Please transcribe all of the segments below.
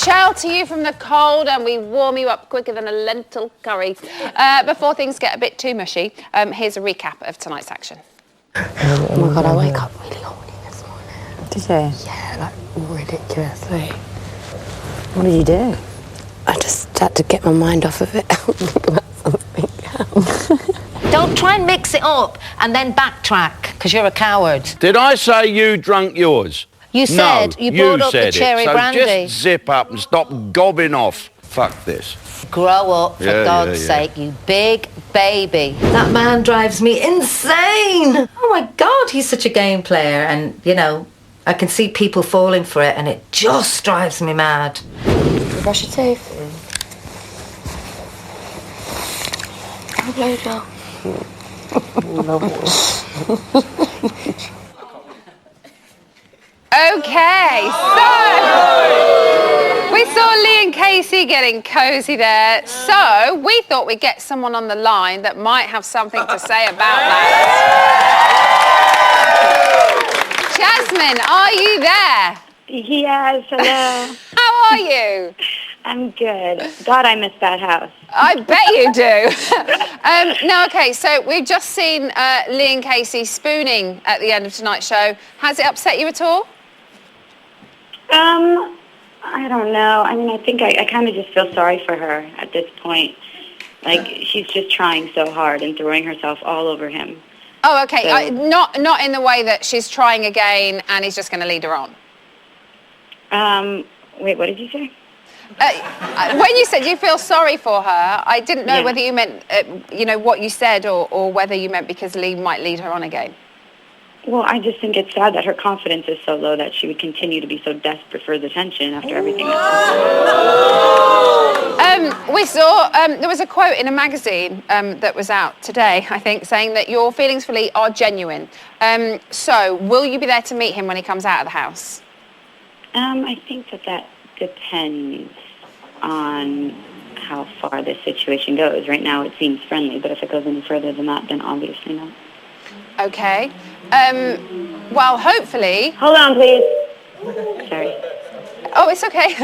shelter you from the cold and we warm you up quicker than a lentil curry. Before things get a bit too mushy, here's a recap of tonight's action. Oh my God, I wake up really horny this morning. Did you? Yeah, like ridiculously. What did you do? I just had to get my mind off of it and think about something else. Don't try and mix it up and then backtrack, because you're a coward. Did I say you drunk yours? You said, no, you brought up the said cherry it. So brandy. just zip up and stop gobbing off. Fuck this. Grow up, for God's sake, you big baby. That man drives me insane. Oh my God, he's such a game player, and, you know, I can see people falling for it, and it just drives me mad. You brush your teeth. Have a blowjob. Okay, so we saw Lee and Casey getting cosy there. So we thought we'd get someone on the line that might have something to say about that. Jasmine, are you there? Yes, hello. How are you? I'm good. God, I miss that house. I bet you do. No, okay, so we've just seen Lee and Casey spooning at the end of tonight's show. Has it upset you at all? I don't know. I mean, I think I kind of just feel sorry for her at this point. Like, she's just trying so hard and throwing herself all over him. Oh, okay. So, not in the way that she's trying again and he's just going to lead her on. Wait, what did you say? When you said you feel sorry for her, I didn't know whether you meant, what you said or whether you meant because Lee might lead her on again. Well, I just think it's sad that her confidence is so low that she would continue to be so desperate for his attention after everything else. We saw, there was a quote in a magazine that was out today, I think, saying that your feelings for Lee are genuine. So, will you be there to meet him when he comes out of the house? I think that depends on how far this situation goes. Right now it seems friendly, but if it goes any further than that, then obviously not. Okay. Well, hopefully... Hold on, please. Sorry. Oh, it's okay.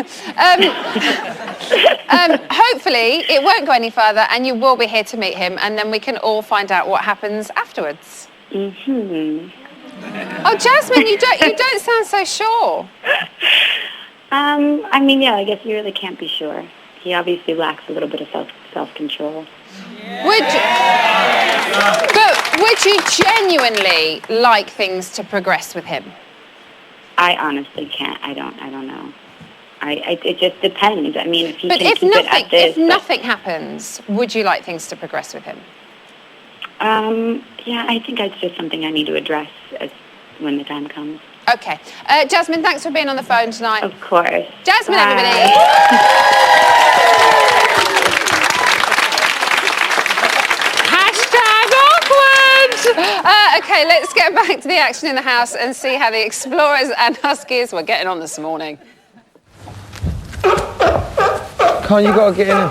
Hopefully it won't go any further and you will be here to meet him and then we can all find out what happens afterwards. Mm-hmm. Oh, Jasmine, you don't sound so sure. I mean, yeah, I guess you really can't be sure. He obviously lacks a little bit of self-control. Would you genuinely like things to progress with him? I honestly can't. I don't know. It just depends. I mean, if he but can keep it at this... If nothing happens, would you like things to progress with him? Yeah, I think that's just something I need to address when the time comes. Okay. Jasmine, thanks for being on the phone tonight. Of course. Jasmine, Bye. everybody. Okay, let's get back to the action in the house and see how the Explorers and Huskies were getting on this morning. Come on, you gotta get in.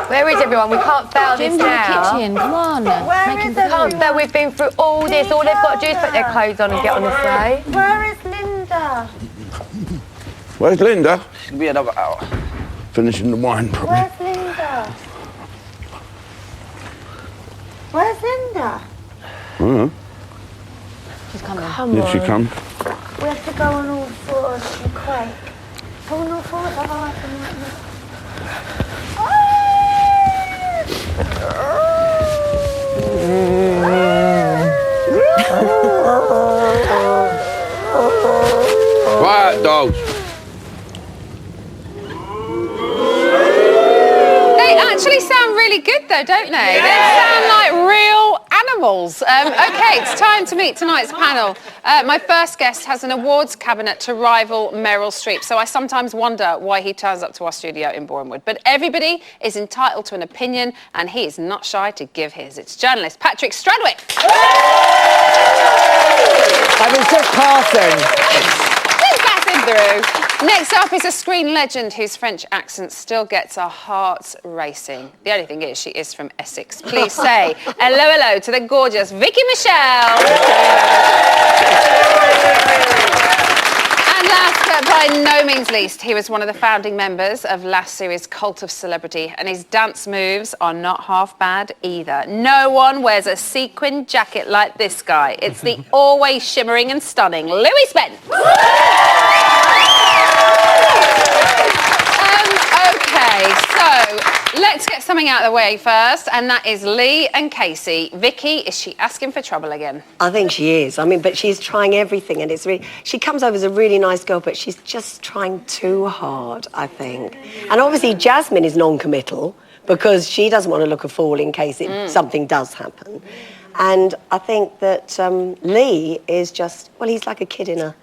Where is everyone? We can't fail this now. Kitchen, come on. Where is it? Can't fail. We've been through all this. All they've got to do is put their clothes on and get on the sleigh. Where is Linda? Where's Linda? She'll be another hour. Finishing the wine, probably. Where's Linda? Where's Linda? She's coming. Did she come? We have to go on all fours and quake. Go on all fours, otherwise I'm not... Quiet, dogs. They actually sound really good, though, don't they? They sound like real animals. Okay, it's time to meet tonight's panel. My first guest has an awards cabinet to rival Meryl Streep, so I sometimes wonder why he turns up to our studio in Bournemouth. But everybody is entitled to an opinion, and he is not shy to give his. It's journalist Patrick Stradwick. I was just passing. Just passing through. Next up is a screen legend whose French accent still gets our hearts racing. The only thing is, she is from Essex. Please say hello to the gorgeous Vicky Michelle. And last but by no means least, he was one of the founding members of last series' Cult of Celebrity, and his dance moves are not half bad either. No one wears a sequin jacket like this guy. It's the always shimmering and stunning Louis Spence. Okay, so let's get something out of the way first, and that is Lee and Casey. Vicky, is she asking for trouble again? I think she is. I mean, but she's trying everything, and it's really... She comes over as a really nice girl, but she's just trying too hard, I think. And obviously, Jasmine is non-committal because she doesn't want to look a fool in case something does happen. And I think that Lee is just... Well, he's like a kid in a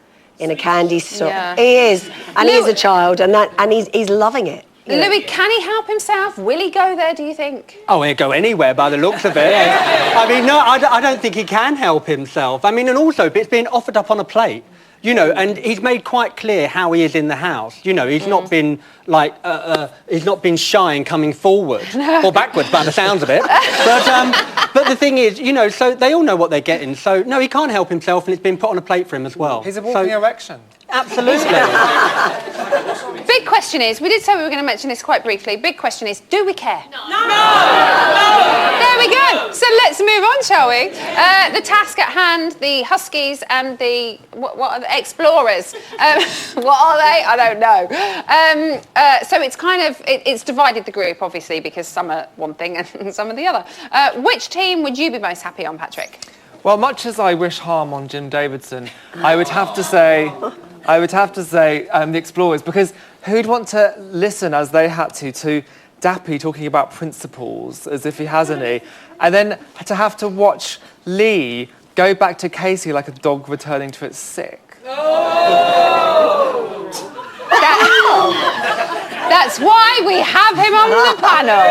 candy store. Yeah. He is, and he is a child, and he's loving it. Louis, can he help himself? Will he go there, do you think? Oh, he'll go anywhere by the looks of it. I mean, no, I don't think he can help himself. I mean, and also, it's being offered up on a plate, you know, and he's made quite clear how he is in the house. You know, he's not been, like, he's not been shy in coming forward, or backwards by the sounds of it. But the thing is, you know, so they all know what they're getting. So, no, he can't help himself, and it's been put on a plate for him as well. He's a walking erection. Absolutely. Big question is, we did say we were going to mention this quite briefly. Big question is, do we care? No. There we go. So let's move on, shall we? The task at hand, the Huskies and the what are the Explorers? What are they? I don't know. So it's kind of it's divided the group, obviously, because some are one thing and some are the other. Which team would you be most happy on, Patrick? Well, much as I wish harm on Jim Davidson, I would have to say the Explorers, because who'd want to listen, as they had to Dappy talking about principles as if he has any, and then to have to watch Lee go back to Casey like a dog returning to its sick. That's why we have him on the panel.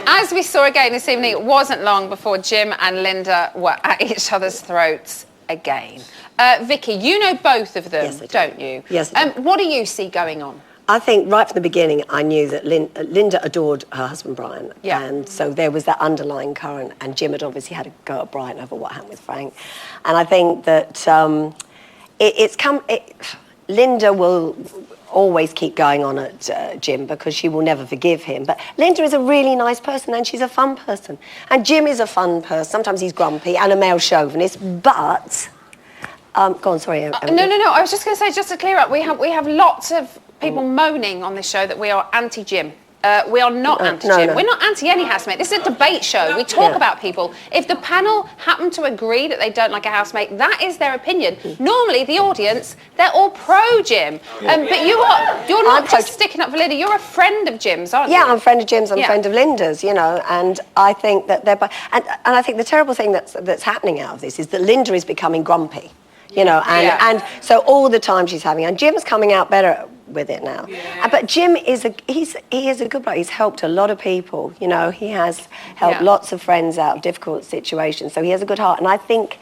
As we saw again this evening, it wasn't long before Jim and Linda were at each other's throats again. Vicky, you know both of them, Yes, I do. don't you? Yes, I do. What do you see going on? I think right from the beginning, I knew that Linda adored her husband, Brian. Yeah. And so there was that underlying current, and Jim had obviously had a go at Brian over what happened with Frank. And I think that Linda will always keep going on at Jim because she will never forgive him. But Linda is a really nice person, and she's a fun person. And Jim is a fun person. Sometimes he's grumpy and a male chauvinist, but... go on, sorry. No. I was just going to say, just to clear up, we have lots of people moaning on this show that we are anti-Jim. We are not anti-Jim. No. We're not anti any housemate. This is a debate show. We talk about people. If the panel happen to agree that they don't like a housemate, that is their opinion. Normally, the audience, they're all pro-Jim. But you're not just sticking up for Linda. You're a friend of Jim's, aren't you? Yeah, I'm a friend of Jim's. I'm a friend of Linda's, you know. And I think that they're... And I think the terrible thing that's happening out of this is that Linda is becoming grumpy. You know, and so all the time she's having, and Jim's coming out better with it now. Yeah. But Jim is a good bloke. He's helped a lot of people. You know, he has helped lots of friends out of difficult situations. So he has a good heart. And I think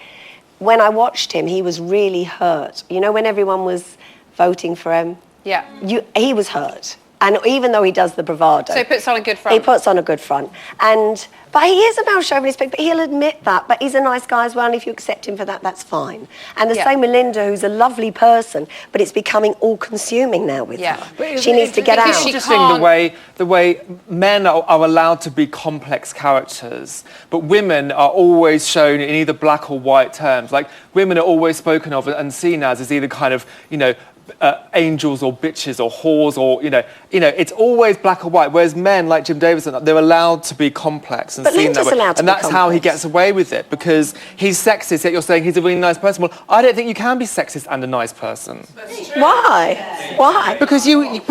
when I watched him, he was really hurt. You know, when everyone was voting for him, he was hurt. And even though he does the bravado... So he puts on a good front. He puts on a good front. But he is a male chauvinist, but he'll admit that. But he's a nice guy as well, and if you accept him for that, that's fine. And the same with Linda, who's a lovely person, but it's becoming all-consuming now with her. She needs to get out. It's interesting the way men are allowed to be complex characters, but women are always shown in either black or white terms. Like, women are always spoken of and seen as either kind of, you know, angels or bitches or whores or, you know, it's always black or white, whereas men like Jim Davidson, they're allowed to be complex and seen that way. And that's how he gets away with it, because he's sexist, yet you're saying he's a really nice person. Well, I don't think you can be sexist and a nice person. Why? Because you it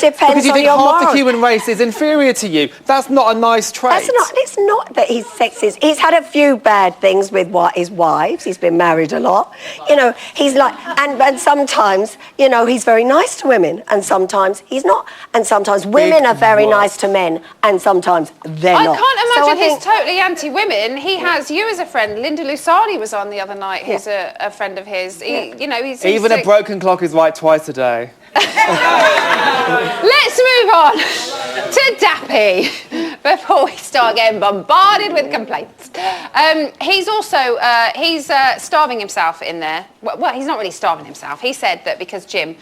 depends think on your half the moral. human race is inferior to you. That's not a nice trait. It's not that he's sexist. He's had a few bad things with his wives. He's been married a lot. You know, he's like, and sometimes you know, he's very nice to women, and sometimes he's not. And sometimes women are very nice to men, and sometimes they're not. I can't So imagine he's totally anti-women. He has you as a friend. Linda Lusardi was on the other night, who's a friend of his. He, you know, he's Even a broken clock is right twice a day. Let's move on to Dappy before we start getting bombarded with complaints. He's also starving himself in there. Well, he's not really starving himself. He said that because Jim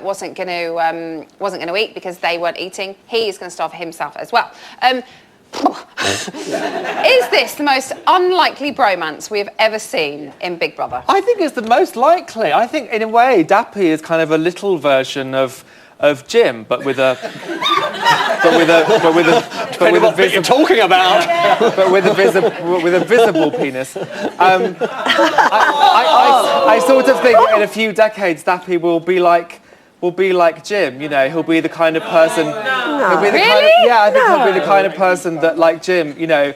wasn't going to eat because they weren't eating, he's going to starve himself as well. Is this the most unlikely bromance we have ever seen in Big Brother? I think it's the most likely. I think, in a way, Dappy is kind of a little version of Jim, but with a talking about. but with a visible penis. I sort of think in a few decades, Dappy will be like Jim, you know, he'll be the kind of person... He'll be the kind of, yeah, I think he'll be the kind of person that, like Jim, you know,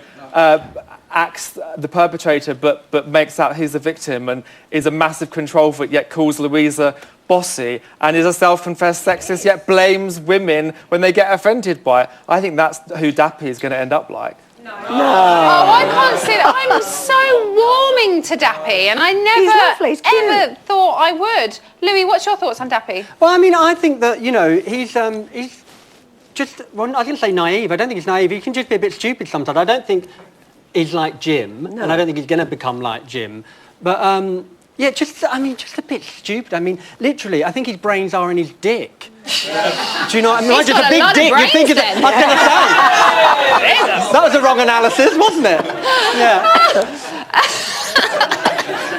acts the perpetrator but makes out he's the victim and is a massive control freak, yet calls Louisa bossy, and is a self-confessed sexist, yet blames women when they get offended by it. I think that's who Dappy is going to end up like. No. Oh, I can't see that. I'm so warming to Dappy, and I never ever thought I would. Louis, what's your thoughts on Dappy? Well, I mean, I think that, you know, he's just, well, I didn't say naive. I don't think he's naive. He can just be a bit stupid sometimes. I don't think he's like Jim, and I don't think he's going to become like Jim. But, yeah, just a bit stupid. I mean, literally, I think his brains are in his dick. Do you know what I mean? He's Just got a big lot of dick. You brains think then. I was going to say. That was the wrong analysis, wasn't it? Yeah.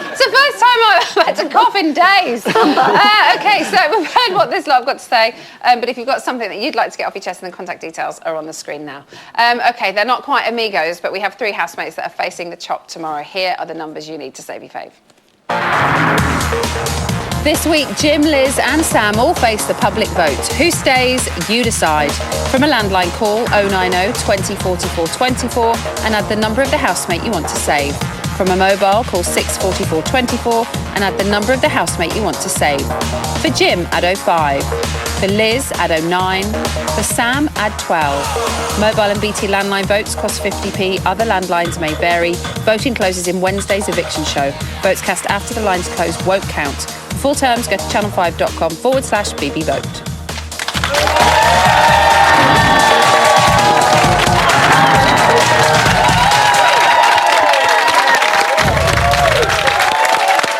It's the first time I've had to cough in days. Okay, so we've heard what this lot have got to say, but if you've got something that you'd like to get off your chest, then the contact details are on the screen now. Okay, they're not quite amigos, but we have 3 housemates that are facing the chop tomorrow. Here are the numbers you need to save your fave. This week, Jim, Liz and Sam all face the public vote. Who stays? You decide. From a landline, call 090 20 44 24 and add the number of the housemate you want to save. From a mobile, call 644 24 and add the number of the housemate you want to save. For Jim, add 05. For Liz, add 09. For Sam, add 12. Mobile and BT landline votes cost 50p. Other landlines may vary. Voting closes in Wednesday's eviction show. Votes cast after the lines close won't count. For full terms, go to channel5.com/BBVote.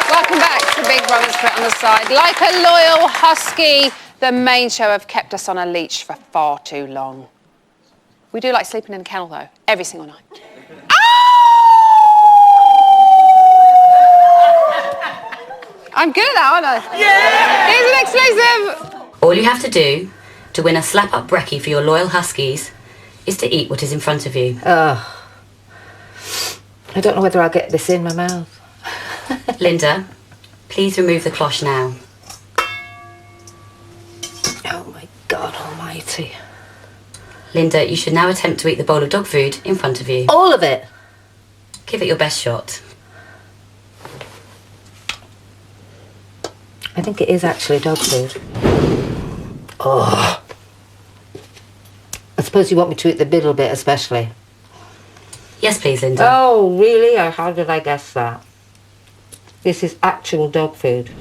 Welcome back to Big Brother's Put on the Side. Like a loyal husky, the main show have kept us on a leash for far too long. We do like sleeping in a kennel, though, every single night. I'm good at that, aren't I? Yeah! Here's an exclusive! All you have to do to win a slap-up brekkie for your loyal huskies is to eat what is in front of you. I don't know whether I'll get this in my mouth. Linda, please remove the cloche now. Oh my God almighty. Linda, you should now attempt to eat the bowl of dog food in front of you. All of it? Give it your best shot. I think it is actually dog food. Oh. I suppose you want me to eat the middle bit especially? Yes, please, Linda. Oh, really? How did I guess that? This is actual dog food.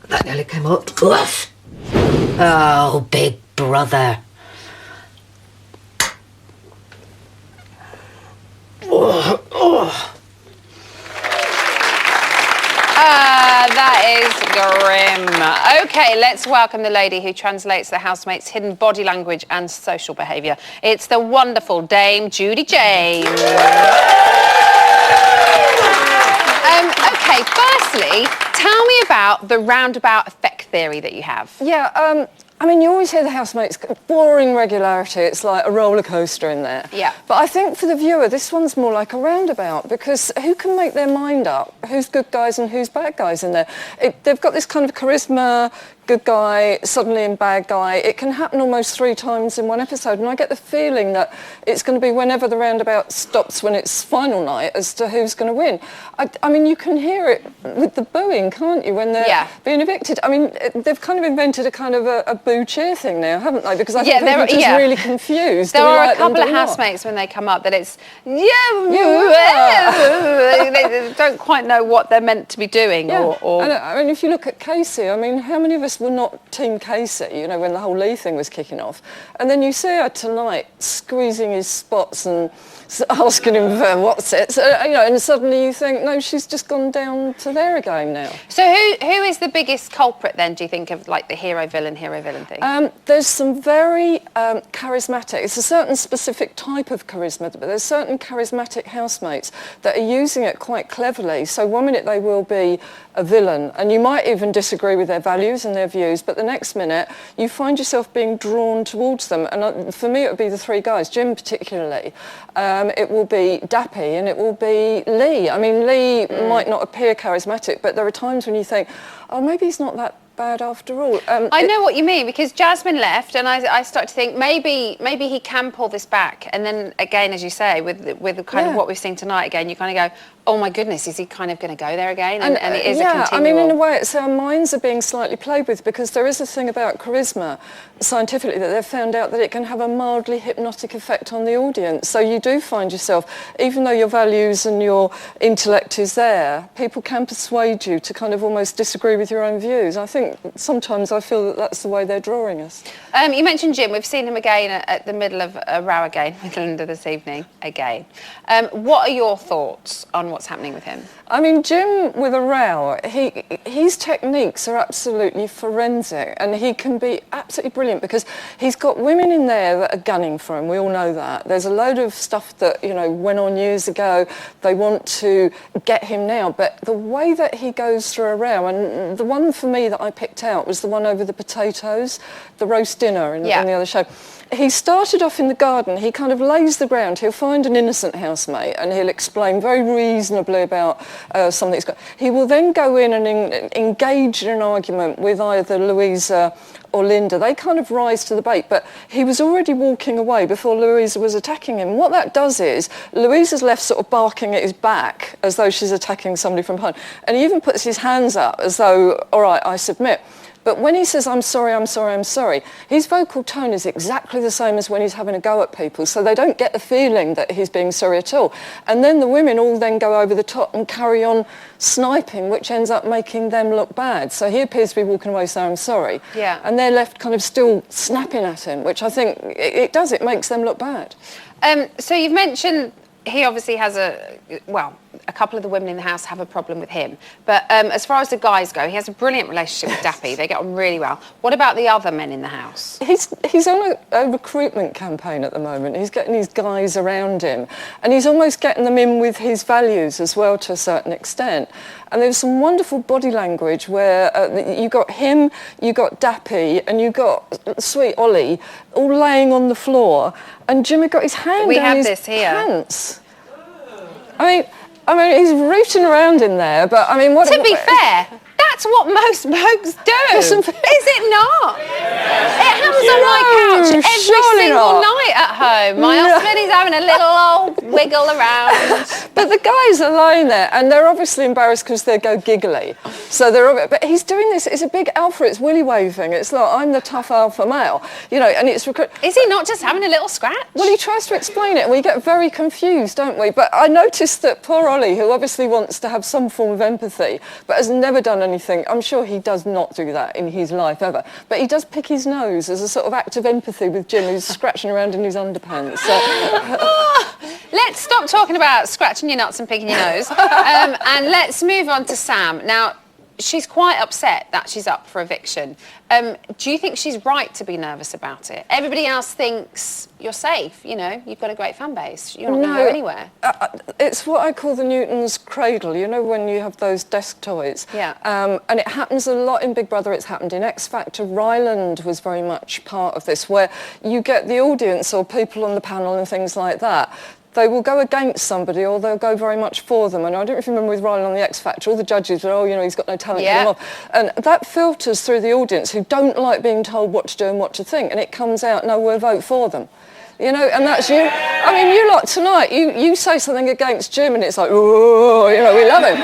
That nearly came up. Oof. Oh, Big Brother. That is grim. Okay, let's welcome the lady who translates the housemates' hidden body language and social behaviour. It's the wonderful Dame Judy James. Okay, firstly, tell me about the roundabout effect theory that you have. Yeah, I mean, you always hear the housemates, boring regularity, it's like a roller coaster in there. Yeah. But I think for the viewer, this one's more like a roundabout, because who can make their mind up who's good guys and who's bad guys in there? They've got this kind of charisma, good guy, suddenly in bad guy. It can happen almost 3 times in one episode, and I get the feeling that it's going to be whenever the roundabout stops when it's final night as to who's going to win. I mean, you can hear it with the booing, can't you, when they're being evicted? I mean, they've kind of invented a kind of a boo cheer thing now, haven't they? Because I think people are just really confused. There are a couple of housemates when they come up that it's, they don't quite know what they're meant to be doing. Or And, I mean, if you look at Casey, I mean, how many of us were not Team Casey, you know, when the whole Lee thing was kicking off? And then you see her tonight squeezing his spots and asking him for what's it, so, you know, and suddenly you think, no, she's just gone down to there again now. So who is the biggest culprit then, do you think, of like the hero-villain thing? There's some very charismatic, it's a certain specific type of charisma, but there's certain charismatic housemates that are using it quite cleverly. So one minute they will be a villain, and you might even disagree with their values and their views, but the next minute you find yourself being drawn towards them. And for me, it would be the 3 guys, Jim particularly. It will be Dappy and it will be Lee. I mean, Lee might not appear charismatic, but there are times when you think, oh, maybe he's not that bad after all. I know what you mean, because Jasmine left and I start to think maybe he can pull this back, and then again, as you say, with kind of what we've seen tonight again, you kind of go, oh my goodness, is he kind of going to go there again? And it is a continual... I mean, in a way, it's our minds are being slightly played with, because there is a thing about charisma, scientifically, that they've found out that it can have a mildly hypnotic effect on the audience. So you do find yourself, even though your values and your intellect is there, people can persuade you to kind of almost disagree with your own views. I think sometimes I feel that that's the way they're drawing us. You mentioned Jim. We've seen him again at the middle of a row again with Linda this evening, again. What are your thoughts on what's happening with him? I mean, Jim with a row, his techniques are absolutely forensic, and he can be absolutely brilliant because he's got women in there that are gunning for him. We all know that. There's a load of stuff that, you know, went on years ago. They want to get him now, but the way that he goes through a row, and the one for me that I picked out was the one over the potatoes, the roast dinner in the other show. He started off in the garden. He kind of lays the ground. He'll find an innocent housemate and he'll explain very reasonably about something he's got. He will then go in and engage in an argument with either Louisa or Linda. They kind of rise to the bait, but he was already walking away before Louisa was attacking him. What that does is Louisa's left sort of barking at his back as though she's attacking somebody from behind, and he even puts his hands up as though, all right, I submit. But when he says, I'm sorry, I'm sorry, I'm sorry, his vocal tone is exactly the same as when he's having a go at people, so they don't get the feeling that he's being sorry at all. And then the women all then go over the top and carry on sniping, which ends up making them look bad. So he appears to be walking away saying, I'm sorry. Yeah. And they're left kind of still snapping at him, which I think it makes them look bad. So you've mentioned he obviously has a couple of the women in the house have a problem with him. But as far as the guys go, he has a brilliant relationship with Dappy. They get on really well. What about the other men in the house? He's on a recruitment campaign at the moment. He's getting these guys around him, and he's almost getting them in with his values as well to a certain extent. And there's some wonderful body language where you got him, you got Dappy, and you got sweet Ollie all laying on the floor, and Jimmy got his hand down his pants. I mean, he's rooting around in there, but I mean, what? To be fair, that's what most blokes do. Is it not? It happens on my couch every single night at home. My husband is having a little old wiggle around. But the guys are lying there, and they're obviously embarrassed because they go giggly. So but he's doing this. It's a big alpha. It's willy waving. It's like, I'm the tough alpha male, you know. And it's Is he not just having a little scratch? Well, he tries to explain it, and we get very confused, don't we? But I noticed that poor Ollie, who obviously wants to have some form of empathy, but has never done anything. I'm sure he does not do that in his life ever. But he does pick his nose as a sort of act of empathy with Jim, who's scratching around in his underpants. So. Let's stop talking about scratching your nuts and picking your nose, and let's move on to Sam. Now, she's quite upset that she's up for eviction. Do you think she's right to be nervous about it? Everybody else thinks you're safe, you know, you've got a great fan base, you're not going to go anywhere. It's what I call the Newton's cradle, you know, when you have those desk toys. Yeah. And it happens a lot in Big Brother. It's happened in X Factor. Ryland was very much part of this, where you get the audience or people on the panel and things like that they will go against somebody or they'll go very much for them. And I don't know if you remember with Rylan on the X Factor, all the judges were, he's got no talent, get him off. And that filters through the audience who don't like being told what to do and what to think. And it comes out, no, we'll vote for them. And that's you. I mean, you lot tonight, you say something against Jim and it's like, oh, we love him.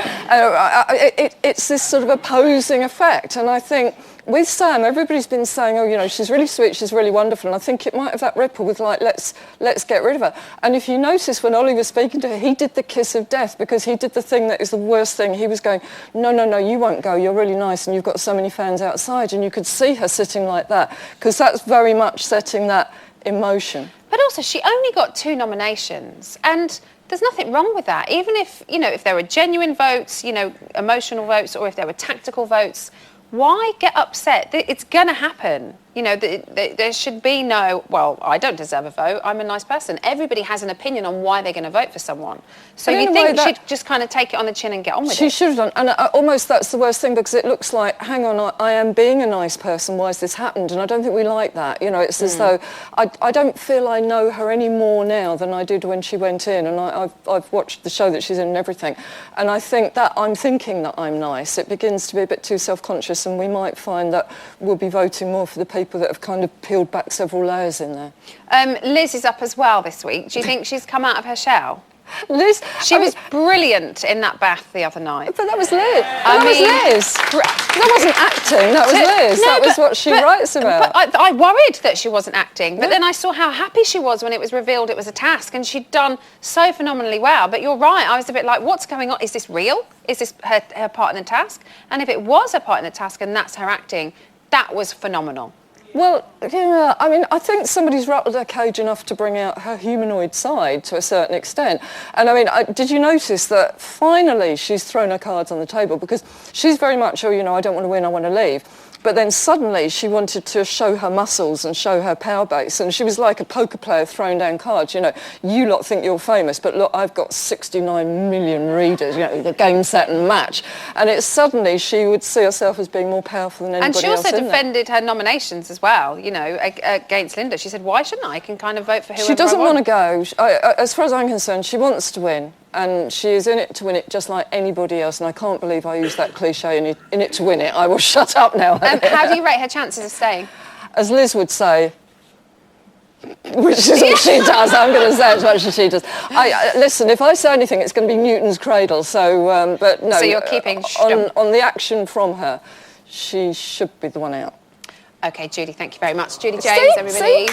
It's this sort of opposing effect. And I think with Sam, everybody's been saying, she's really sweet, she's really wonderful. And I think it might have that ripple with let's get rid of her. And if you notice when Ollie was speaking to her, he did the kiss of death because he did the thing that is the worst thing. He was going, no, you won't go. You're really nice and you've got so many fans outside. And you could see her sitting like that because that's very much setting that emotion. But also, she only got 2 nominations, and there's nothing wrong with that. Even if, if there were genuine votes, emotional votes, or if there were tactical votes, why get upset? It's going to happen. There should be no, well, I don't deserve a vote, I'm a nice person. Everybody has an opinion on why they're going to vote for someone. So you think she'd just kind of take it on the chin and get on with it? She should have done. And almost that's the worst thing because it looks like, hang on, I am being a nice person, why has this happened? And I don't think we like that. It's as though, I don't feel I know her any more now than I did when she went in. And I've watched the show that she's in and everything. And I think that I'm thinking that I'm nice. It begins to be a bit too self-conscious and we might find that we'll be voting more for the people that have kind of peeled back several layers in there. Liz is up as well this week. Do you think she's come out of her shell? Liz, she was brilliant in that bath the other night. But that was Liz. That wasn't acting. That was Liz. That was what she writes about. But I worried that she wasn't acting. But then I saw how happy she was when it was revealed it was a task, and she'd done so phenomenally well. But you're right. I was a bit like, what's going on? Is this real? Is this her part in the task? And if it was her part in the task and that's her acting, that was phenomenal. Well, I think somebody's rattled her cage enough to bring out her humanoid side to a certain extent. And did you notice that finally she's thrown her cards on the table because she's very much, I don't want to win, I want to leave. But then suddenly she wanted to show her muscles and show her power base. And she was like a poker player throwing down cards. You lot think you're famous, but look, I've got 69 million readers, the game, set and match. And it's suddenly she would see herself as being more powerful than anybody else. And she also defended her nominations as well, against Linda. She said, why shouldn't I? I can kind of vote for whoever She doesn't I want to go. As far as I'm concerned, she wants to win. And she is in it to win it just like anybody else. And I can't believe I use that cliche, in it to win it. I will shut up now. How do you rate her chances of staying? As Liz would say, which is what she does. I'm going to say as much as she does. Listen, if I say anything, it's going to be Newton's cradle. So, but no. So you're keeping... on the action from her, she should be the one out. OK, Judy, thank you very much. Judy James, everybody.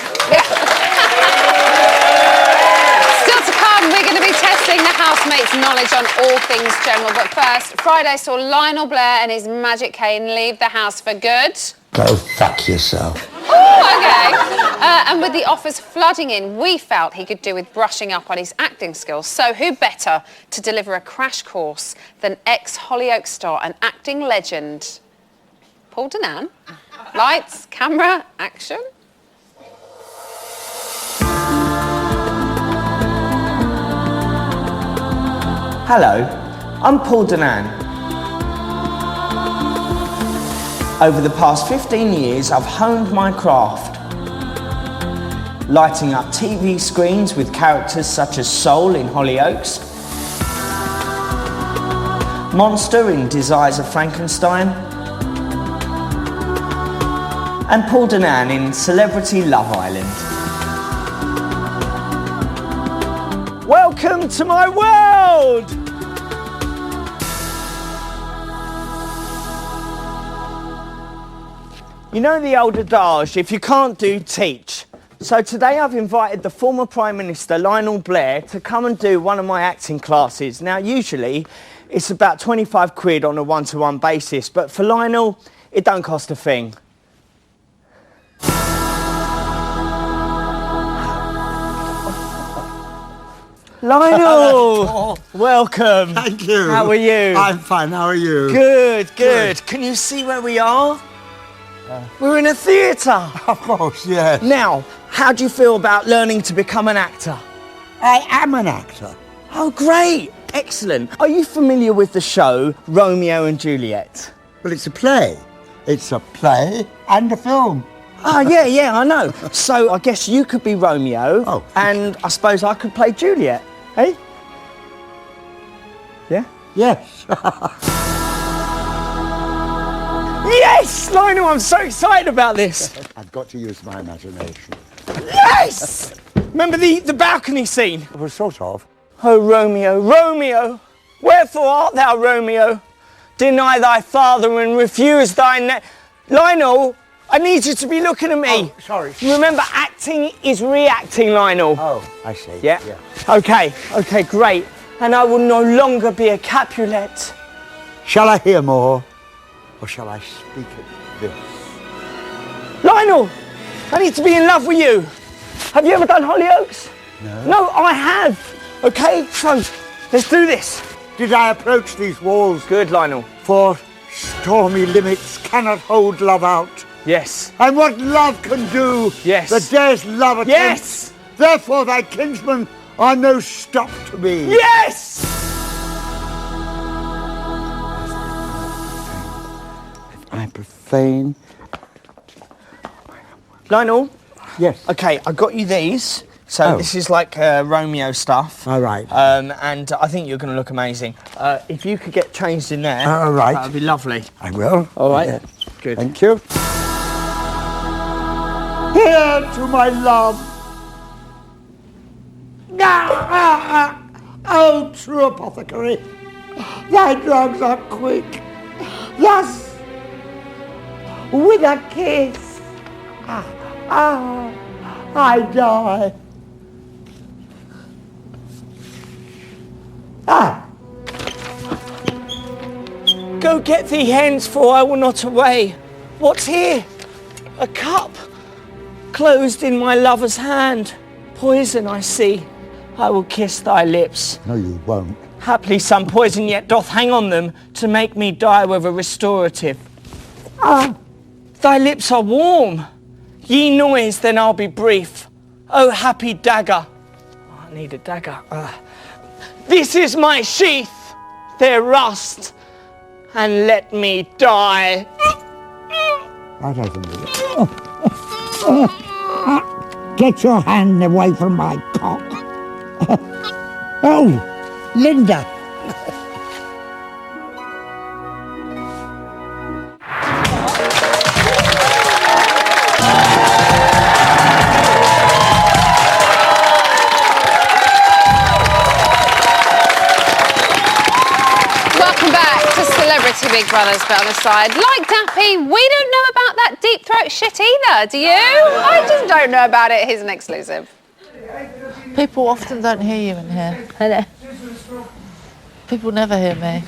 Still to come, we're going to be testing the housemates' knowledge on all things general. But first, Friday saw Lionel Blair and his magic cane leave the house for good. Go fuck yourself. Oh, OK. And with the offers flooding in, we felt he could do with brushing up on his acting skills. So who better to deliver a crash course than ex-Hollyoaks star and acting legend, Paul Danan? Lights, camera, action. Hello, I'm Paul Danan. Over the past 15 years, I've honed my craft, lighting up TV screens with characters such as Soul in Hollyoaks, Monster in Desires of Frankenstein, and Paul Danan in Celebrity Love Island. Welcome to my world! You know the old adage, if you can't do, teach. So today I've invited the former Prime Minister, Lionel Blair, to come and do one of my acting classes. Now, usually it's about 25 quid on a one-to-one basis, but for Lionel, it don't cost a thing. Lionel! Welcome. Thank you. How are you? I'm fine, how are you? Good. Can you see where we are? We're in a theatre. Of course, yes. Now, how do you feel about learning to become an actor? I am an actor. Oh, great. Excellent. Are you familiar with the show Romeo and Juliet? Well, it's a play. It's a play and a film. Yeah, I know. So I guess you could be Romeo, and I suppose I could play Juliet, eh? Yeah? Yes. Yes, Lionel, I'm so excited about this. I've got to use my imagination. Yes! Remember the balcony scene? Well, sort of. Oh, Romeo, Romeo, wherefore art thou, Romeo? Deny thy father and refuse thy Lionel, I need you to be looking at me. Oh, sorry. Remember, acting is reacting, Lionel. Oh, I see. Yeah? Okay, great. And I will no longer be a Capulet. Shall I hear more? Or shall I speak at this? Lionel, I need to be in love with you. Have you ever done Hollyoaks? No. No, I have. Okay, so let's do this. Did I approach these walls? Good, Lionel. For stormy limits cannot hold love out. Yes. And what love can do, yes, the dares love attempts. Yes. Therefore thy kinsmen are no stop to me. Yes! I profane. Lionel? Yes. Okay, I got you these. So this is like Romeo stuff. All right. And I think you're going to look amazing. If you could get changed in there, all right, that would be lovely. I will. All right. Yeah. Good. Thank you. Here to my love. Oh, true apothecary, thy drugs are quick. Thus, with a kiss, I die. Go get thee hence, for I will not away. What's here? A cup, closed in my lover's hand. Poison I see. I will kiss thy lips. No, you won't. Haply some poison yet doth hang on them to make me die with a restorative. Thy lips are warm. Ye noise, then I'll be brief. Oh, happy dagger. I need a dagger. This is my sheath, their rust, and let me die. That hasn't been it. Get your hand away from my cock. Oh, Linda. Welcome back to Celebrity Big Brothers, but on the side. Like Dappy, we don't know about that deep throat shit either, do you? I just don't know about it. Here's an exclusive. People often don't hear you in here. Hello. People never hear me.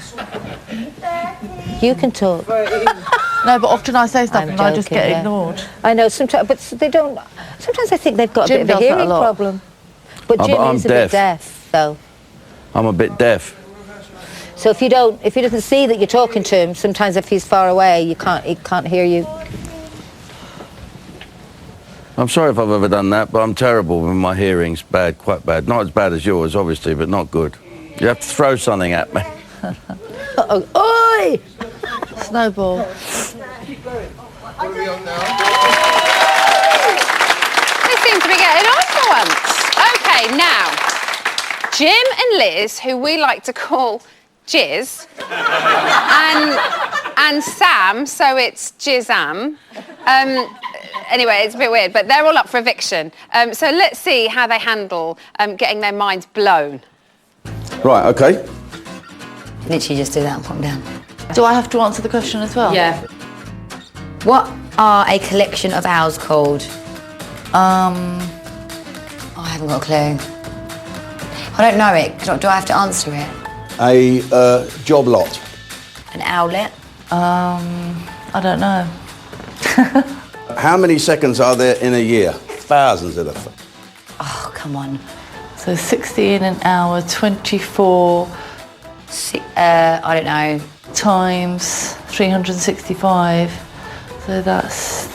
You can talk. No, but often I say stuff and I just get ignored. I know, sometimes, but they don't. Sometimes I think they've got Jim a bit of a does that a hearing lot. problem. But Oh, Jim but I'm is a bit deaf, though. I'm a bit deaf. So if he doesn't see that you're talking to him, sometimes if he's far away, he can't hear you. I'm sorry if I've ever done that, but I'm terrible when my hearing's bad, quite bad. Not as bad as yours, obviously, but not good. You have to throw something at me. Oi! Snowball. They seem to be getting on for once. Okay, now, Jim and Liz, who we like to call Jizz, and Sam, so it's Jizzam. Anyway, it's a bit weird, but they're all up for eviction. So let's see how they handle getting their minds blown. Right, OK. Literally just do that and put them down. Do I have to answer the question as well? Yeah. What are a collection of owls called? I haven't got a clue. I don't know it. Do I have to answer it? A job lot. An owlet? I don't know. How many seconds are there in a year? Thousands of them. Oh, come on. So 60 in an hour, 24... I don't know. Times 365. So that's...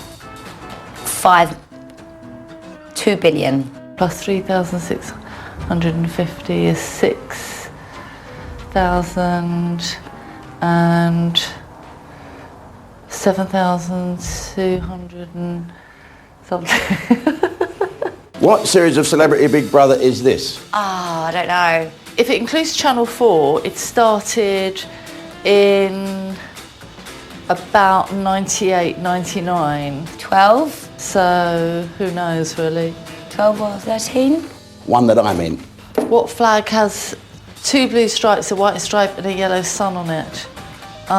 2 billion. Plus 3,650 is 6,000 and 7,200 and Something. What series of Celebrity Big Brother is this? I don't know. If it includes Channel 4, it started in about 98, 99. 12? So, who knows, really? 12 or 13? One that I'm in. What flag has 2 blue stripes, a white stripe and a yellow sun on it? 2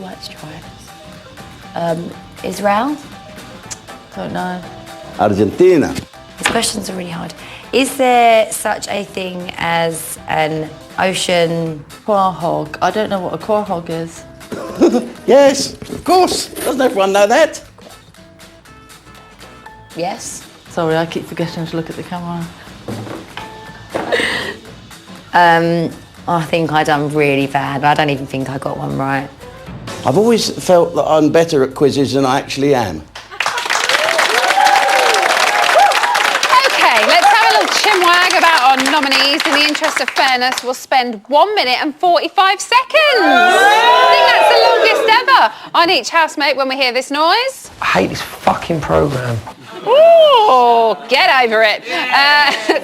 white stripes. Israel? Don't know. Argentina. These questions are really hard. Is there such a thing as an ocean... Quahog. I don't know what a quahog is. Yes, of course. Doesn't everyone know that? Yes? Sorry, I keep forgetting to look at the camera. I think I done really bad, but I don't even think I got one right. I've always felt that I'm better at quizzes than I actually am. Okay, let's have a little chinwag about our nominees. In the interest of fairness, we'll spend 1 minute and 45 seconds. I think that's the longest ever on each housemate when we hear this noise. I hate this fucking programme. Ooh, get over it.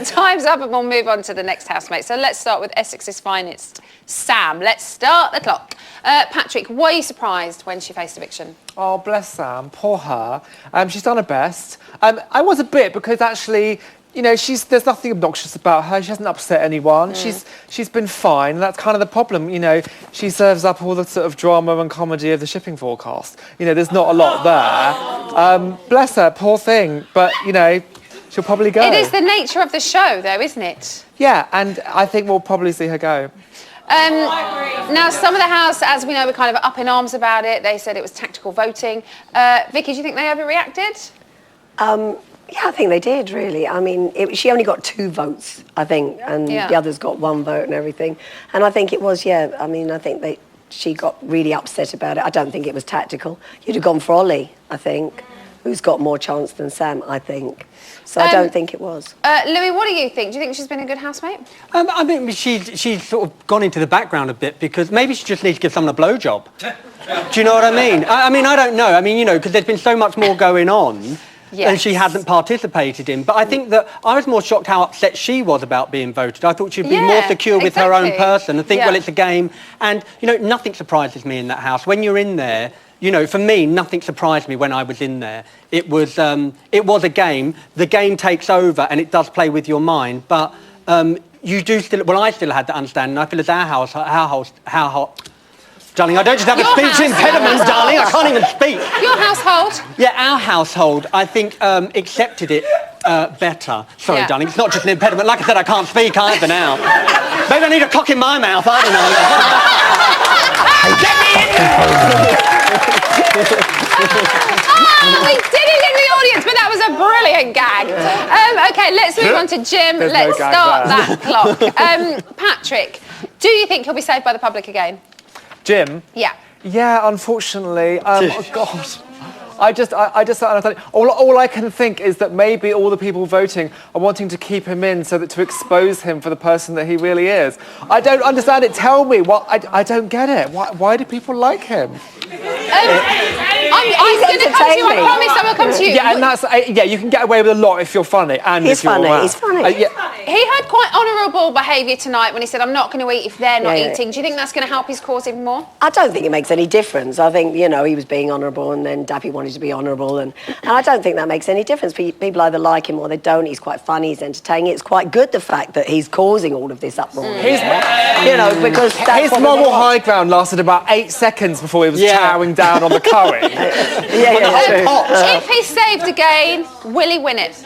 Time's up and we'll move on to the next housemate. So let's start with Essex's finest, Sam. Let's start the clock. Patrick, were you surprised when she faced eviction? Oh, bless Sam, poor her. She's done her best. I was a bit because actually, you know, there's nothing obnoxious about her. She hasn't upset anyone. She's been fine. And that's kind of the problem. You know, she serves up all the sort of drama and comedy of the shipping forecast. You know, there's not a lot there. Bless her, poor thing. But, you know, she'll probably go. It is the nature of the show, though, isn't it? Yeah, and I think we'll probably see her go. Now, some of the House, as we know, were kind of up in arms about it. They said it was tactical voting. Vicky, do you think they overreacted? Yeah, I think they did, really. I mean, she only got 2 votes, I think, and the others got 1 vote and everything. And I think it was, I mean, I think she got really upset about it. I don't think it was tactical. You'd have gone for Ollie, I think, who's got more chance than Sam, I think. So I don't think it was. Louis, what do you think? Do you think she's been a good housemate? I think she's sort of gone into the background a bit because maybe she just needs to give someone a blowjob. Do you know what I mean? I mean, I don't know. I mean, you know, because there's been so much more going on. Yes. And she hasn't participated in. But I think that I was more shocked how upset she was about being voted. I thought she'd be more secure with her own person and think, well, it's a game. And, you know, nothing surprises me in that house. When you're in there, you know, for me, nothing surprised me when I was in there. It was a game. The game takes over and it does play with your mind. But you do still... Well, I still had that understanding. I feel as our house... Darling, I don't just have a speech impediment, darling. I can't even speak. Your household? Yeah, our household, I think, accepted it better. Sorry, darling, it's not just an impediment. Like I said, I can't speak either now. Maybe I need a cock in my mouth, I don't know. Get me in there! We did it in the audience, but that was a brilliant gag. OK, let's move on to Jim. Let's start that clock. Patrick, do you think he'll be saved by the public again? Jim? Yeah. Yeah, unfortunately. Oh, God. I just all I can think is that maybe all the people voting are wanting to keep him in so that to expose him for the person that he really is. I don't understand it. Tell me. I don't get it. Why do people like him? I'm going to come to you. I promise I will come to you. Yeah, and that's you can get away with a lot if you're funny and he's if you're funny. around. He's funny. He had quite honourable behaviour tonight when he said, "I'm not going to eat if they're not eating." Do you think that's going to help his cause even more? I don't think it makes any difference. I think, you know, he was being honourable and then Dappy wanted to be honourable and I don't think that makes any difference. People either like him or they don't. He's quite funny, he's entertaining. It's quite good, the fact that he's causing all of this uproar. You know, because his moral high ground lasted about 8 seconds before he was chowing down on the curry. If he's saved again, will he win it?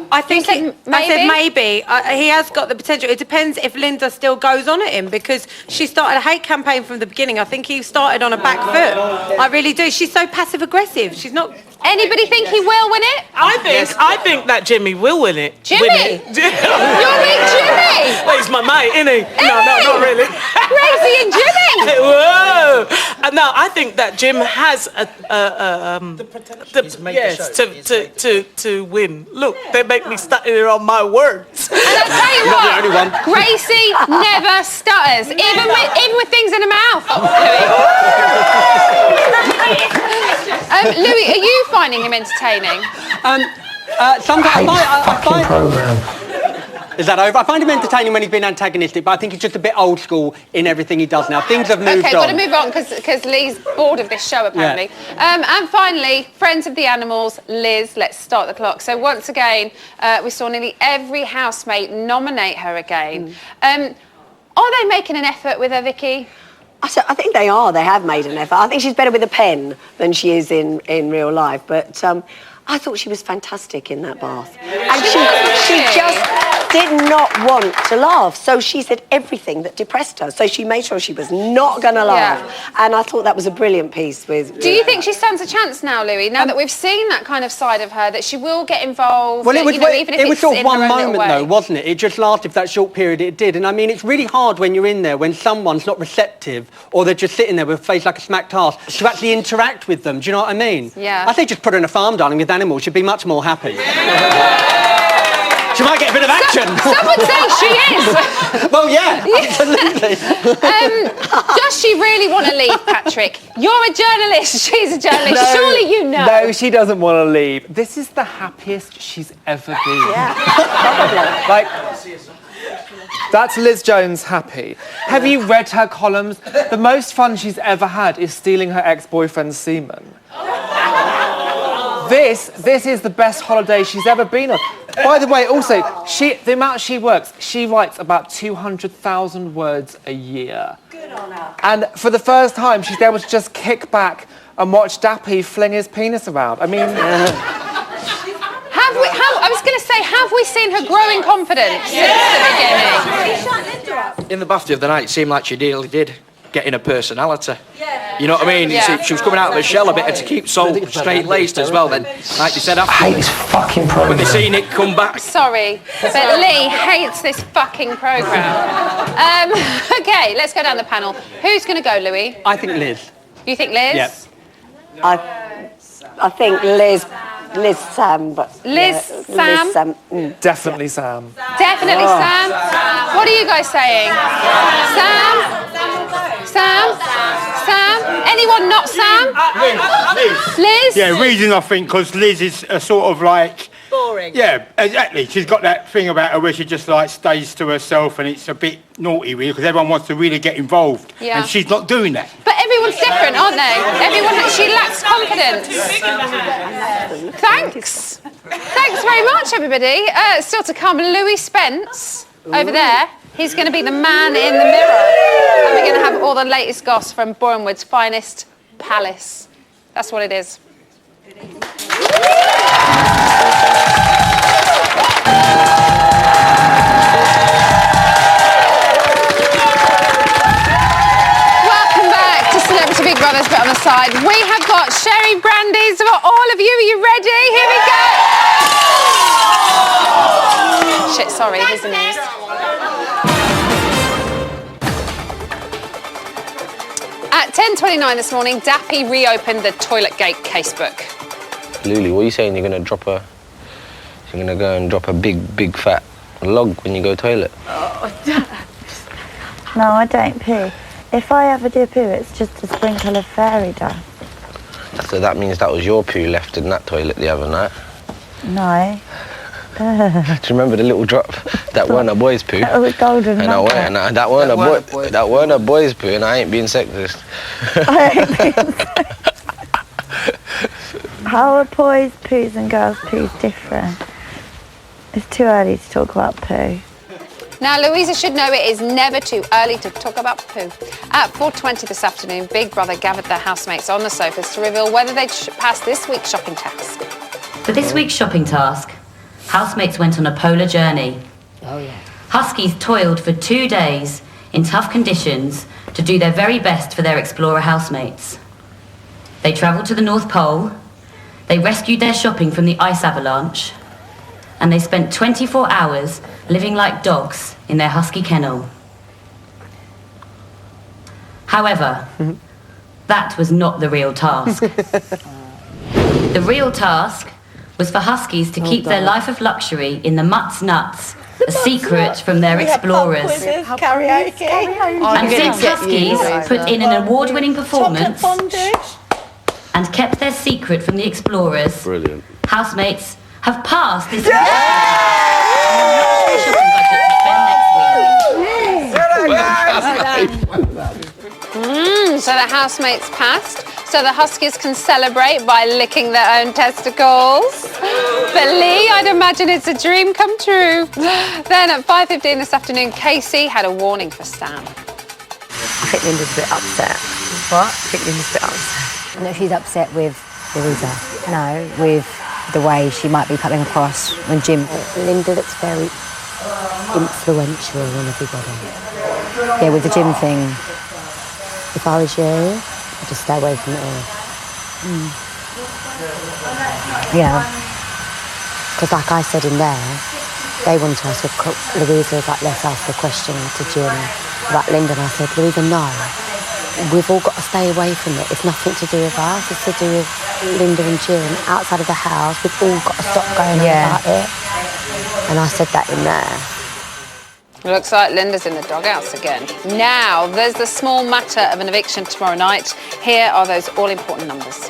I think maybe. He has got the potential. It depends if Linda still goes on at him because she started a hate campaign from the beginning. I think he started on a back foot. I really do. She's so passive aggressive. She's not Anybody think he will win it? I think that Jimmy will win it. Jimmy? Win it. You're with Jimmy? Well, he's my mate, isn't he? No, not really. Crazy and Jimmy? Whoa! No, I think that Jim has to win. Look, they make me stutter on my words. And I'll tell you what, the only one. Gracie never stutters, even with things in her mouth. Louis, are you finding him entertaining? Sometimes I find program. Is that over? I find him entertaining when he's been antagonistic, but I think he's just a bit old school in everything he does now. Things have moved on. Okay, got to move on because Lee's bored of this show apparently. Yeah. And finally, Friends of the Animals, Liz. Let's start the clock. So once again, we saw nearly every housemate nominate her again. Are they making an effort with her, Vicky? I think they are. They have made an effort. I think she's better with a pen than she is in real life. But I thought she was fantastic in that bath. And she just did not want to laugh. So she said everything that depressed her. So she made sure she was not going to laugh. Yeah. And I thought that was a brilliant piece. Do you think she stands a chance now, Louis, now that we've seen that kind of side of her, that she will get involved? Well, even if it was sort of one moment, way. though, wasn't it? It just lasted for that short period it did. And I mean, it's really hard when you're in there, when someone's not receptive or they're just sitting there with a face like a smacked arse, to actually interact with them. Do you know what I mean? Yeah. I think just put her in a farm, darling, with animals. She'd be much more happy. She might get a bit of action. Some would say she is. Well, yeah, absolutely. Does she really want to leave, Patrick? You're a journalist. She's a journalist. No, surely you know. No, she doesn't want to leave. This is the happiest she's ever been. Yeah, probably. Like, that's Liz Jones happy. Have you read her columns? The most fun she's ever had is stealing her ex-boyfriend's semen. This is the best holiday she's ever been on. By the way, also, the amount she works, she writes about 200,000 words a year. Good on her. And for the first time, she's able to just kick back and watch Dappy fling his penis around. I mean... I was going to say, have we seen her growing confidence since the beginning? In the bath the other night, it seemed like she really did get in a personality. Yeah. You know what I mean? Yeah. She was coming out of her shell a bit, and to keep so straight-laced as well, then, like they said after, I hate this fucking program. When they seen it come back. Sorry, but Lee hates this fucking programme. OK, let's go down the panel. Who's going to go, Louis? I think Liz. You think Liz? Yep. I think Liz, Sam, but... Sam? Liz, Sam. Definitely Sam. Definitely Sam? What are you guys saying? Sam? Anyone not Sam? Liz? Yeah, reason I think because Liz is a sort of like... Boring. Yeah, exactly. She's got that thing about her where she just like stays to herself and it's a bit naughty really because everyone wants to really get involved. Yeah. And she's not doing that. But everyone's different, aren't they? She lacks confidence. Thanks. Thanks very much, everybody. Still to come, Louis Spence over there. He's going to be the man in the mirror. And we're going to have all the latest goss from Bournemouth's finest palace. That's what it is. Welcome back to Celebrity Big Brother's Bit on the Side. We have got Sherry Brandy's for all of you. Are you ready? Here we go. Shit, sorry, here's the news. At 10:29 this morning, Dappy reopened the Toiletgate casebook. Lulu, what are you saying? You're gonna go and drop a big fat log when you go toilet? No, I don't poo. If I ever do poo, it's just a sprinkle of fairy dust. So that means that was your poo left in that toilet the other night? No. Do you remember the little drop? That weren't a boy's poo. That was golden. And that weren't a boy's poo, and I ain't being sexist. How are boys' poos and girls' poos different? It's too early to talk about poo. Now, Louisa should know it is never too early to talk about poo. At 4:20 this afternoon, Big Brother gathered their housemates on the sofas to reveal whether they'd pass this week's shopping task. For this week's shopping task, housemates went on a polar journey. Oh, yeah. Huskies toiled for 2 days in tough conditions to do their very best for their explorer housemates. They travelled to the North Pole, They rescued their shopping from the ice avalanche, and they spent 24 hours living like dogs in their husky kennel. However, that was not the real task. The real task was for huskies to keep their life of luxury in the mutts nuts, a secret from their explorers. Karaoke. And since huskies put in an award-winning performance and kept their secret from the explorers, Brilliant. housemates have passed this So the housemates passed. So the huskies can celebrate by licking their own testicles. For Lee, I'd imagine it's a dream come true. Then at 5:15 this afternoon, Casey had a warning for Sam. I think Linda's a bit upset. What? I think Linda's a bit upset. No, she's upset with Louisa. No, with the way she might be coming across when Jim... Linda looks very influential on everybody. Yeah, with the Jim thing. If I was you, I'd just stay away from it all. Yeah. Because like I said in there, they wanted to ask Louisa was like, let's ask a question to Jim about Linda. And I said, Louisa, no. We've all got to stay away from it. It's nothing to do with us. It's to do with Linda and Jim outside of the house. We've all got to stop going on about it. And I said that in there. Looks like Linda's in the doghouse again. Now, there's the small matter of an eviction tomorrow night. Here are those all-important numbers.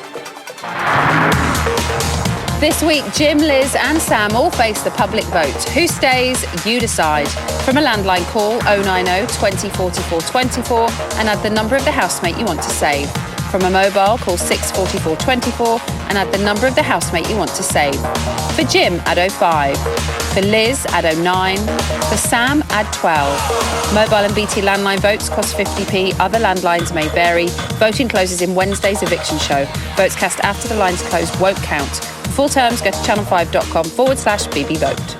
This week, Jim, Liz and Sam all face the public vote. Who stays? You decide. From a landline call, 090 20 44 24 and add the number of the housemate you want to save. From a mobile, call 644 24 and add the number of the housemate you want to save. For Jim, add 05. For Liz, add 09. For Sam, add 12. Mobile and BT landline votes cost 50p. Other landlines may vary. Voting closes in Wednesday's eviction show. Votes cast after the lines close won't count. For full terms, go to channel5.com/BBVote.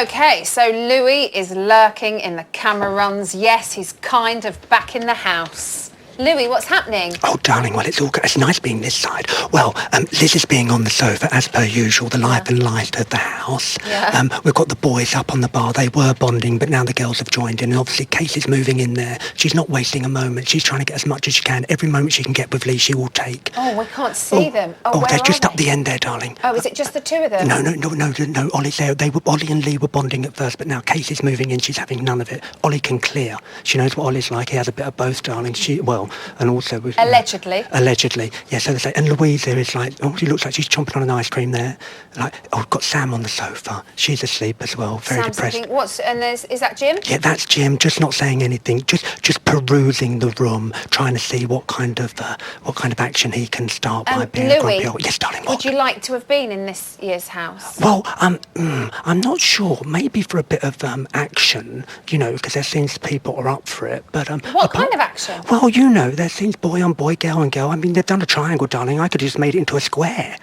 OK, so Louis is lurking in the camera runs. Yes, he's kind of back in the house. Louis, what's happening? Oh, darling, well, it's all good. It's nice being this side. Well, Liz is being on the sofa, as per usual, the life and light of the house. Yeah. We've got the boys up on the bar. They were bonding, but now the girls have joined in, and obviously Casey's moving in there. She's not wasting a moment. She's trying to get as much as she can. Every moment she can get with Lee, she will take. Oh, we can't see them. Oh, where they're just are up the end there, darling. Oh, is it just the two of them? No, Ollie's there. Ollie and Lee were bonding at first, but now Casey's moving in. She's having none of it. Ollie can clear. She knows what Ollie's like. He has a bit of both, darling. And also... Allegedly. Allegedly, yeah. So they say, and Louisa is like, oh, she looks like she's chomping on an ice cream there. Like, oh, got Sam on the sofa. She's asleep as well, very Sam's depressed. thinking, is that Jim? Yeah, that's Jim. Just not saying anything. Just perusing the room, trying to see what kind of action he can start by being a grumpy old... Yes, darling. Would you like to have been in this year's house? Well, I'm not sure. Maybe for a bit of action, because there seems people are up for it. But what kind of action? Well, there seems boy on boy, girl on girl. I mean, they've done a triangle, darling. I could have just made it into a square.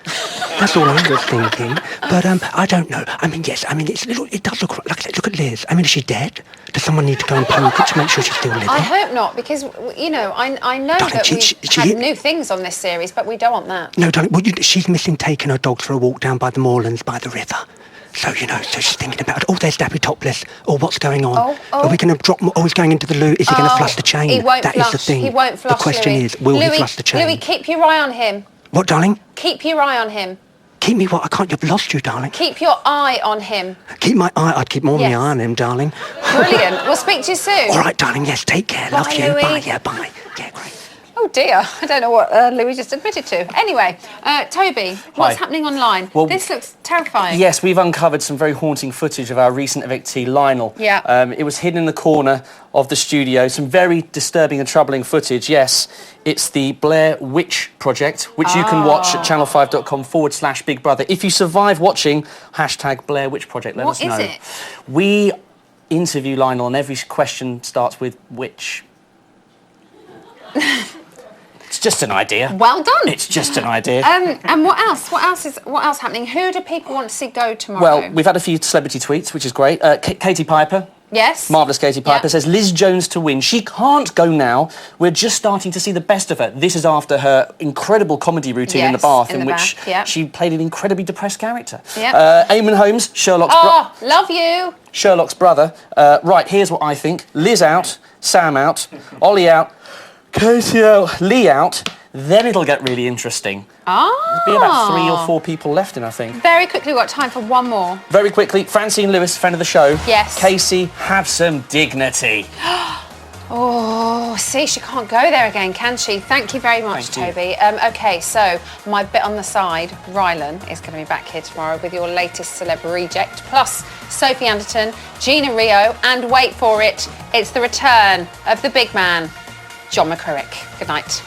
That's all I was thinking. But I don't know. I mean, yes. I mean, it does look like I said. Look at Liz. I mean, is she dead? Does someone need to go and poke her to make sure she's still living? I hope not, because I know darling, that we had new things on this series, but we don't want that. No, darling. Well, she's missing taking her dogs for a walk down by the moorlands by the river. So, so she's thinking about, there's Dappy topless. Oh, what's going on? Are we going to drop... Oh, he's going into the loo. Is he going to flush the chain? He won't That flush. is the thing. He won't flush, the question Louis. is, will he flush the chain? Louis, keep your eye on him. What, darling? Keep your eye on him. Keep me what? I can't... You've lost you, darling. Keep your eye on him. Keep my eye... I'd keep more of my eye on him, darling. Brilliant. We'll speak to you soon. All right, darling. Yes, take care. Bye, Love you. Louis. Bye. Yeah, bye. Yeah, great. Oh dear, I don't know what Louis just admitted to. Anyway, Toby, what's happening online? Well, this looks terrifying. Yes, we've uncovered some very haunting footage of our recent evictee, Lionel. Yeah. It was hidden in the corner of the studio. Some very disturbing and troubling footage. Yes, it's the Blair Witch Project, which you can watch at channel5.com/Big Brother. If you survive watching, # Blair Witch Project, let us know. What is it? We interview Lionel and every question starts with witch. It's just an idea. Well done. It's just an idea. And what else? What else happening? Who do people want to see go tomorrow? Well, we've had a few celebrity tweets, which is great. Katie Piper Yes. Marvellous Katie Piper says Liz Jones to win. She can't go now. We're just starting to see the best of her. This is after her incredible comedy routine in the bath, in which she played an incredibly depressed character. Eamon Holmes, Sherlock's love you. Sherlock's brother. Right, here's what I think. Liz out, Sam out, Ollie out, Katie out, Lee out. Then it'll get really interesting. There'll be about 3 or 4 people left in, I think. Very quickly, we've got time for one more. Very quickly, Francine Lewis, friend of the show. Yes. Casey, have some dignity. Oh, see, she can't go there again, can she? Thank you very much, Toby. OK, so my bit on the side, Rylan, is going to be back here tomorrow with your latest celeb reject, plus Sophie Anderton, Gina Rio, and wait for it, it's the return of the big man, John McCurrick. Good night.